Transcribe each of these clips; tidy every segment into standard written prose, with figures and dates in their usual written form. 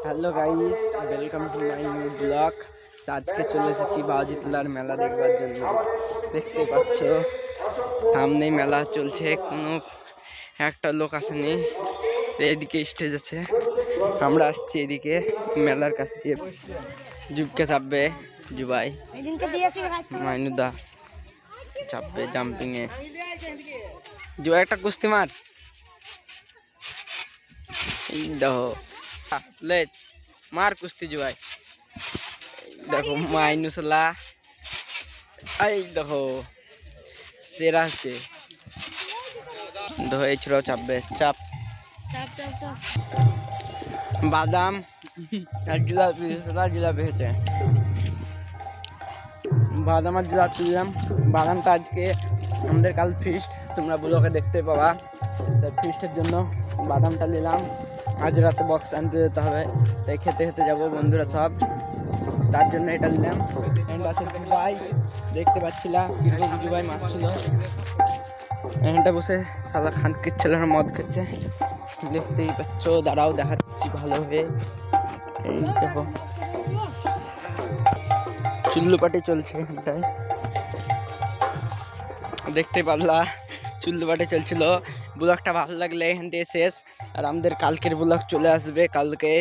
Hello guys, welcome to my new blog. আজকে চলে এসেছি বাউজিতলার মেলা দেখবার জন্য। দেখতে পাচ্ছ সামনে মেলা চলছে, কোনো একটা লোক আসেনি, এদিকে স্টেজ আছে, আমরা আসছি এদিকে মেলার কাছে। জুবকে চাপবে জুবাই, মাইনুদা চাপবে জাম্পিং এ। জুবাই একটা কুস্তি মার, দেখো ले मार कुश्ती जो है। देखो माइनुसला, आई देखो सेरा से दो एचरो चापबे चाप बादाम আর জিলাপি, সেটা জিলাপি হচ্ছে বাদাম আর জিলাপি দিলাম। বাদামটা আজকে আমাদের কাল ফিস্ট, তোমরা ব্লগে দেখতে পাবা। তাই ফিস্টের জন্য বাদামটা নিলাম। আজ রাতে বক্স আনতে যেতে হবে, তাই খেতে খেতে যাবো বন্ধুরা সব, তার জন্য এটা নিলাম। আছে জুবাই, দেখতে পাচ্ছিলাম জুবাই মারছিল, এখানটা বসে সাদা খানকির ছেলেরা মদ খেচ্ছে, দেখতেই পাচ্ছ। দাঁড়াও দেখাচ্ছি ভালোভাবে। এই দেখো চুল্লু পাটি চলছে এখানটায়, দেখতে পারলা চুল্লু পাটি চলছিল। ব্লগটা ভালো লাগলে এখান থেকে শেষ, আর আমাদের কালকের ব্লগ চলে আসবে কালকে,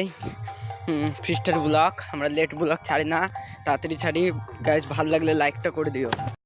ফিস্টের ব্লগ। আমরা লেট ব্লগ ছাড়ি না, তাড়াতাড়ি ছাড়ি গাইস। ভালো লাগলে লাইকটা করে দিও।